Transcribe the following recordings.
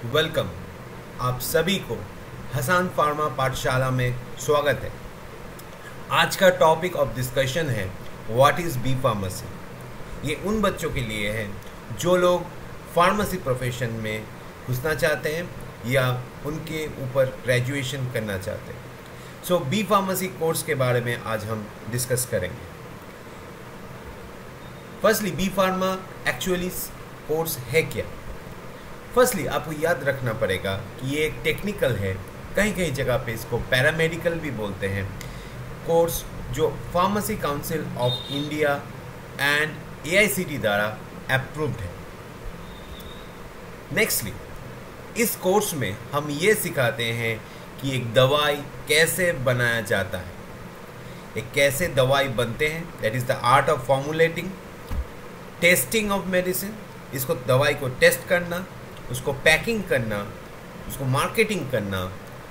Welcome. आप सभी को हसन फार्मा पाठशाला में स्वागत है। आज का टॉपिक ऑफ डिस्कशन है व्हाट इज़ बी फार्मेसी। ये उन बच्चों के लिए है जो लोग फार्मेसी प्रोफेशन में घुसना चाहते हैं या उनके ऊपर ग्रेजुएशन करना चाहते हैं। सो बी फार्मेसी कोर्स के बारे में आज हम डिस्कस करेंगे। Firstly B pharma actually course है क्या। फर्स्टली आपको याद रखना पड़ेगा कि ये एक टेक्निकल है, कहीं कहीं जगह पे इसको पैरामेडिकल भी बोलते हैं, कोर्स जो pharmacy council of India and AICTE द्वारा अप्रूव्ड है। नेक्स्टली इस कोर्स में हम ये सिखाते हैं कि एक दवाई कैसे बनाया जाता है, एक कैसे दवाई बनते हैं, that is the art of formulating, testing of medicine, इसको दवाई को टेस्ट करना, उसको पैकिंग करना, उसको मार्केटिंग करना,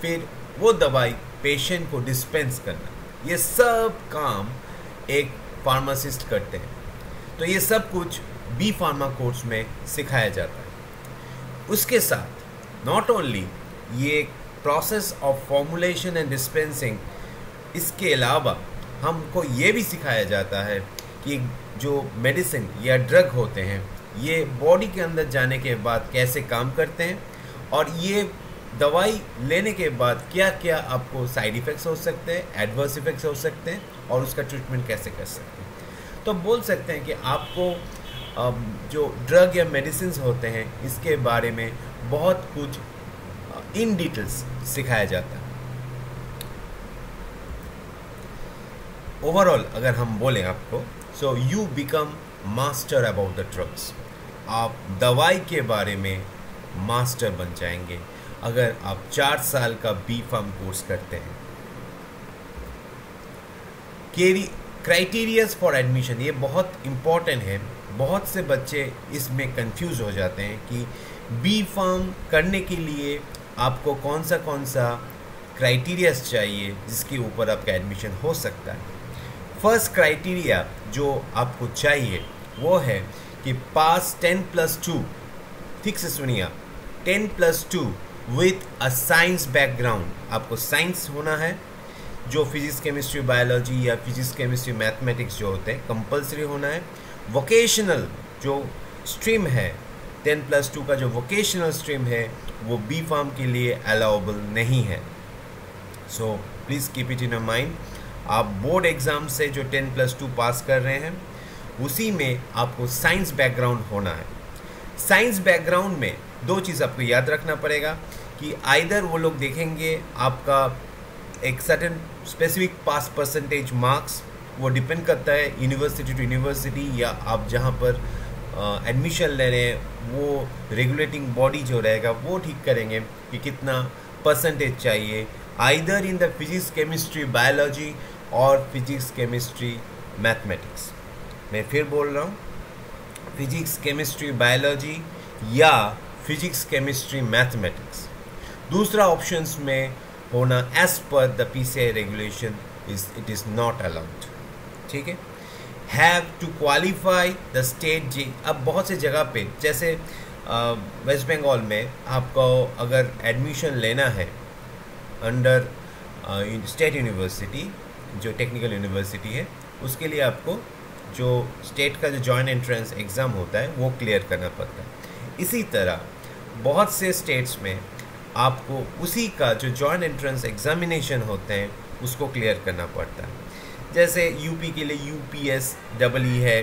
फिर वो दवाई पेशेंट को डिस्पेंस करना, ये सब काम एक फार्मासिस्ट करते हैं। तो ये सब कुछ बी फार्मा कोर्स में सिखाया जाता है। उसके साथ नॉट ओनली ये process of formulation and dispensing, इसके अलावा हमको ये भी सिखाया जाता है कि जो मेडिसिन या ड्रग होते हैं ये बॉडी के अंदर जाने के बाद कैसे काम करते हैं और ये दवाई लेने के बाद क्या क्या आपको साइड इफ़ेक्ट्स हो सकते हैं, एडवर्स इफ़ेक्ट्स हो सकते हैं और उसका ट्रीटमेंट कैसे कर सकते हैं। तो बोल सकते हैं कि आपको जो ड्रग या मेडिसिन होते हैं इसके बारे में बहुत कुछ इन डिटेल्स सिखाया जाता है। ओवरऑल अगर हम बोलें आपको, so you become master about the drugs. आप दवाई के बारे में मास्टर बन जाएंगे अगर आप 4 साल का बी फार्म कोर्स करते हैं। क्राइटेरियाज फॉर एडमिशन ये बहुत इम्पॉर्टेंट है। बहुत से बच्चे इसमें कंफ्यूज हो जाते हैं कि बी फार्म करने के लिए आपको कौन सा क्राइटेरियाज चाहिए जिसके ऊपर आपका एडमिशन हो सकता है। फर्स्ट क्राइटेरिया जो आपको चाहिए वो है कि पास 10+2, ठीक से सुनिए आप, 10+2 विथ अ साइंस बैकग्राउंड। आपको साइंस होना है, जो फिजिक्स केमिस्ट्री बायोलॉजी या फिजिक्स केमिस्ट्री मैथमेटिक्स जो होते हैं कंपलसरी होना है। वोकेशनल जो स्ट्रीम है, 10+2 का जो वोकेशनल स्ट्रीम है वो बी फार्म के लिए अलाउबल नहीं है। So please keep it in a mind. आप बोर्ड एग्ज़ाम से जो 10+2 पास कर रहे हैं उसी में आपको साइंस बैकग्राउंड होना है। साइंस बैकग्राउंड में 2 चीज़ आपको याद रखना पड़ेगा कि आइदर वो लोग देखेंगे आपका एक सर्टेन स्पेसिफिक पास परसेंटेज मार्क्स, वो डिपेंड करता है यूनिवर्सिटी टू यूनिवर्सिटी या आप जहाँ पर एडमिशन ले रहे हैं वो रेगुलेटिंग बॉडी जो रहेगा वो ठीक करेंगे कि कितना परसेंटेज चाहिए, either in the physics chemistry biology और फिजिक्स केमिस्ट्री मैथमेटिक्स। मैं फिर बोल रहा हूँ, फिजिक्स केमिस्ट्री बायोलॉजी या फिजिक्स केमिस्ट्री मैथमेटिक्स। दूसरा ऑप्शंस में होना as per the PCI regulation it is not allowed, ठीक है। Have to qualify the state जी। अब बहुत से जगह पे जैसे वेस्ट बंगाल में आपको अगर एडमिशन लेना है अंडर स्टेट यूनिवर्सिटी जो टेक्निकल यूनिवर्सिटी है, उसके लिए आपको जो स्टेट का जो जॉइंट एंट्रेंस एग्ज़ाम होता है वो क्लियर करना पड़ता है। इसी तरह बहुत से स्टेट्स में आपको उसी का जो जॉइंट एंट्रेंस एग्जामिनेशन होते हैं उसको क्लियर करना पड़ता है। जैसे यूपी के लिए UPSEE है,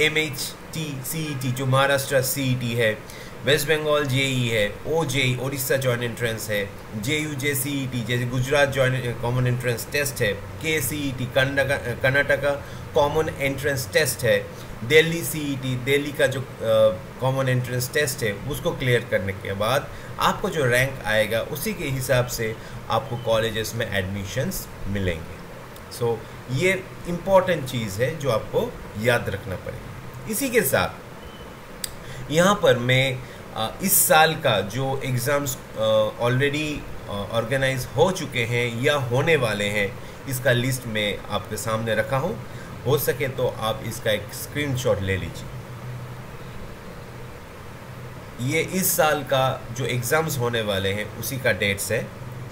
MHT CET जो महाराष्ट्र CET है, वेस्ट बंगाल JEE है, OJEE उड़ीसा जॉइंट एंट्रेंस है, JUJ CET जैसे Gujarat joint common entrance test है, KCET Karnataka common entrance test है, दिल्ली CET दिल्ली का जो कॉमन एंट्रेंस टेस्ट है उसको क्लियर करने के बाद आपको जो रैंक आएगा उसी के हिसाब से आपको कॉलेजेस में एडमिशन्स मिलेंगे। सो ये इम्पॉर्टेंट चीज़ है जो आपको याद रखना पड़ेगा। इसी के साथ यहाँ पर मैं इस साल का जो एग्ज़ाम्स ऑलरेडी ऑर्गेनाइज हो चुके हैं या होने वाले हैं इसका लिस्ट मैं आपके सामने रखा हूँ। हो सके तो आप इसका एक स्क्रीनशॉट ले लीजिए। ये इस साल का जो एग्ज़ाम्स होने वाले हैं उसी का डेट्स है,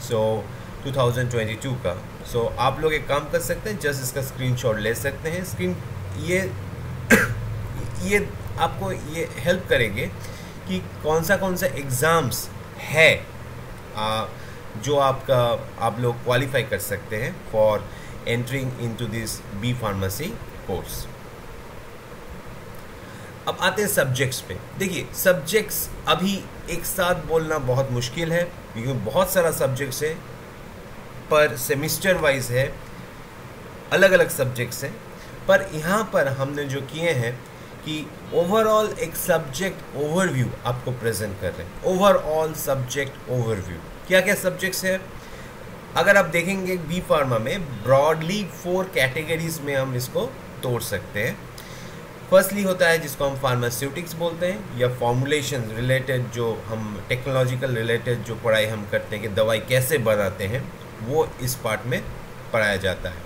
सो 2022 का। सो आप लोग एक काम कर सकते हैं, जस्ट इसका स्क्रीनशॉट ले सकते हैं। ये ये आपको ये हेल्प करेंगे कि कौन सा एग्ज़ाम्स है जो आप लोग क्वालिफाई कर सकते हैं for entering into this B pharmacy course. अब आते हैं सब्जेक्ट्स पे। देखिए, सब्जेक्ट्स अभी एक साथ बोलना बहुत मुश्किल है क्योंकि बहुत सारा सब्जेक्ट्स है, पर सेमिस्टर वाइज है, अलग अलग सब्जेक्ट्स हैं। पर यहाँ पर हमने जो किए हैं कि ओवरऑल एक सब्जेक्ट ओवरव्यू आपको प्रेजेंट कर रहे हैं। ओवरऑल सब्जेक्ट ओवरव्यू, क्या क्या सब्जेक्ट्स है अगर आप देखेंगे बी फार्मा में ब्रॉडली 4 कैटेगरीज में हम इसको तोड़ सकते हैं। फर्स्टली होता है जिसको हम फार्मास्यूटिक्स बोलते हैं, या फॉर्मुलेशन रिलेटेड, जो हम टेक्नोलॉजिकल रिलेटेड जो पढ़ाई हम करते हैं कि दवाई कैसे बनाते हैं, वो इस पार्ट में पढ़ाया जाता है।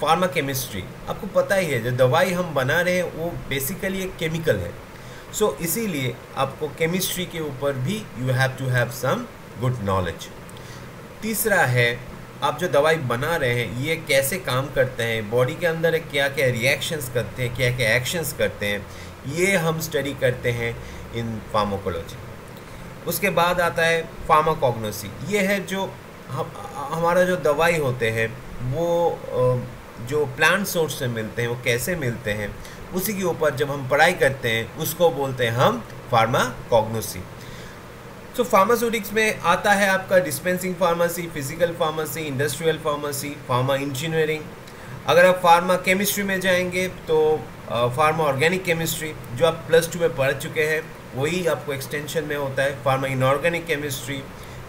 फार्मा केमिस्ट्री, आपको पता ही है जो दवाई हम बना रहे हैं वो बेसिकली एक केमिकल है, सो इसीलिए आपको केमिस्ट्री के ऊपर भी you have to have some good knowledge. तीसरा है आप जो दवाई बना रहे हैं ये कैसे काम करते हैं, बॉडी के अंदर क्या क्या रिएक्शंस करते हैं, क्या क्या एक्शंस करते हैं, ये हम स्टडी करते हैं इन फार्माकोलॉजी। उसके बाद आता है फार्माकोग्नोसी, ये है जो हमारा जो दवाई होते हैं वो जो प्लांट सोर्स से मिलते हैं वो कैसे मिलते हैं, उसी के ऊपर जब हम पढ़ाई करते हैं उसको बोलते हैं हम फार्माकोग्नोसी। तो फार्मास्यूटिक्स में आता है आपका dispensing pharmacy, physical pharmacy, industrial pharmacy, pharma engineering. अगर आप फार्मा केमिस्ट्री में जाएंगे तो फार्मा ऑर्गेनिक केमिस्ट्री जो आप +2 में पढ़ चुके हैं वही आपको एक्सटेंशन में होता है। Pharma inorganic chemistry,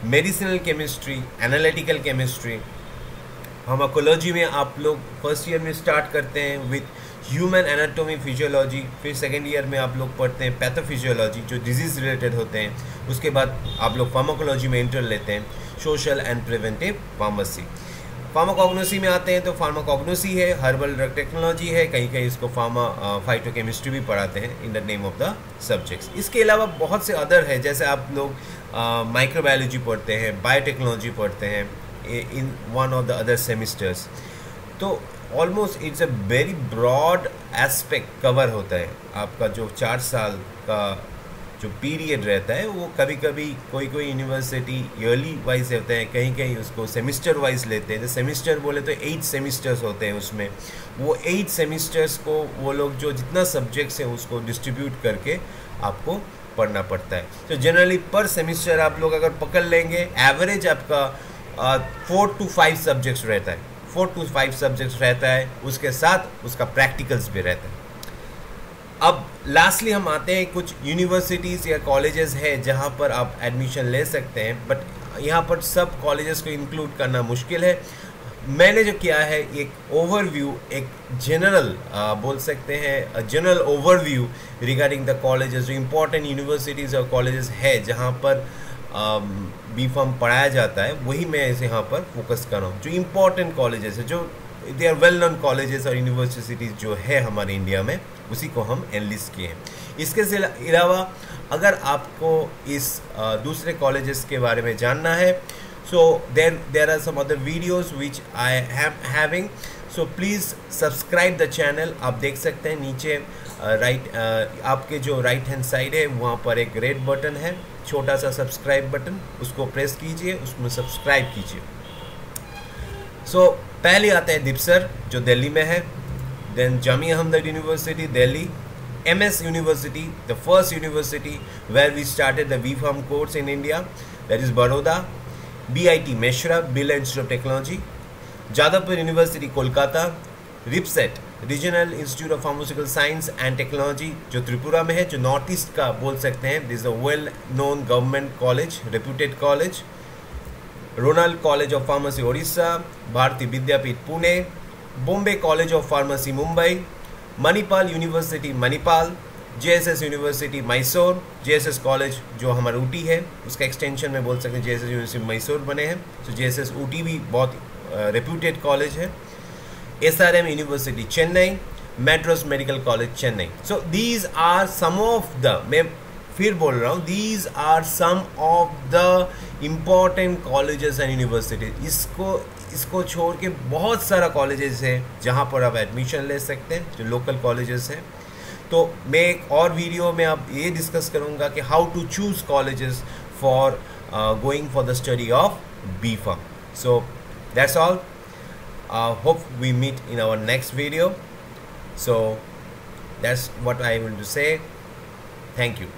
medicinal chemistry, analytical chemistry. Pharmacology में आप लोग फर्स्ट ईयर में स्टार्ट करते हैं विथ ह्यूमन एनाटॉमी फिजियोलॉजी, फिर सेकेंड ईयर में आप लोग पढ़ते हैं पैथोफिजियोलॉजी जो डिजीज़ रिलेटेड होते हैं। उसके बाद आप लोग फार्माकोलॉजी में इंटर लेते हैं, social and preventive pharmacy. Pharmacognosy में आते हैं तो फार्माकोग्नोसी है, हर्बल ड्रग टेक्नोलॉजी है, कहीं कहीं इसको फार्मा फाइटोकेमिस्ट्री भी पढ़ाते हैं in the name of the subjects. इसके अलावा बहुत से अदर है, जैसे आप लोग माइक्रोबायोलॉजी पढ़ते हैं, बायोटेक्नोलॉजी पढ़ते हैं in one of the other semesters. तो almost it's a very broad aspect cover होता है। आपका जो 4 साल का जो पीरियड रहता है वो कभी कभी कोई यूनिवर्सिटी ईयरली वाइज होते हैं, कहीं कहीं उसको सेमिस्टर वाइज लेते हैं। तो सेमिस्टर बोले तो 8 सेमिस्टर्स होते हैं, उसमें वो 8 सेमिस्टर्स को वो लोग जो जितना सब्जेक्ट्स हैं उसको डिस्ट्रीब्यूट करके आपको पढ़ना पड़ता है। तो जनरली पर सेमिस्टर आप लोग अगर पकड़ लेंगे एवरेज आपका 4 to 5 सब्जेक्ट्स रहता है, 4 to 5 सब्जेक्ट्स रहता है, उसके साथ उसका प्रैक्टिकल्स भी रहता है। अब लास्टली हम आते हैं कुछ यूनिवर्सिटीज़ या कॉलेजेस है जहाँ पर आप एडमिशन ले सकते हैं, बट यहाँ पर सब कॉलेजेस को इंक्लूड करना मुश्किल है। मैंने जो किया है एक ओवरव्यू, एक जनरल बोल सकते हैं general overview regarding the colleges, जो इम्पोर्टेंट यूनिवर्सिटीज़ और कॉलेजेस है जहाँ पर बी फार्म पढ़ाया जाता है, वही मैं इसे यहाँ पर फोकस कर रहा हूँ। जो इम्पोर्टेंट कॉलेजेस है, जो they are well known colleges और यूनिवर्सिटीज़ जो है हमारे इंडिया में, उसी को हम एनलिस्ट किए हैं। इसके अलावा अगर आपको इस दूसरे कॉलेजेस के बारे में जानना है, so there are some other videos which I am having, so please subscribe the channel. आप देख सकते हैं नीचे आपके जो राइट हैंड साइड है वहाँ पर एक रेड बटन है, छोटा सा सब्सक्राइब बटन, उसको प्रेस कीजिए, उसमें सब्सक्राइब कीजिए। सो पहले आता है दिपसर जो दिल्ली में है, then Jamia Hamdard university Delhi, MS university, the first university where we started the B pharm course in India, that is Baroda, BIT Mesra, Birla institute of technology, Jadavpur university Kolkata, RIPSAT regional institute of pharmaceutical science and technology जो त्रिपुरा में है, जो north east का बोल सकते हैं, this is a well known government college, reputed college, Ronald college of pharmacy Odisha, Bharati Vidyapeeth Pune, Bombay college of pharmacy Mumbai, Manipal university Manipal, JSS university Mysore, JSS college जो हमारा ऊटी है उसका एक्सटेंशन में बोल सकते हैं JSS यूनिवर्सिटी मैसूर बने हैं, तो JSS ऊटी भी बहुत रेप्यूटेड कॉलेज है। SRM university Chennai, Madras medical college Chennai. So these are some of the, मैं फिर बोल रहा हूँ, these are some of the important colleges and universities. इसको छोड़ के बहुत सारा कॉलेजेस है जहाँ पर आप एडमिशन ले सकते हैं, जो लोकल कॉलेजेस हैं। तो मैं एक और वीडियो में अब ये डिस्कस करूँगा कि how to choose colleges for going for the study of B.Pharm. So that's all. Hope we meet in our next video. So that's what I want to say. Thank you.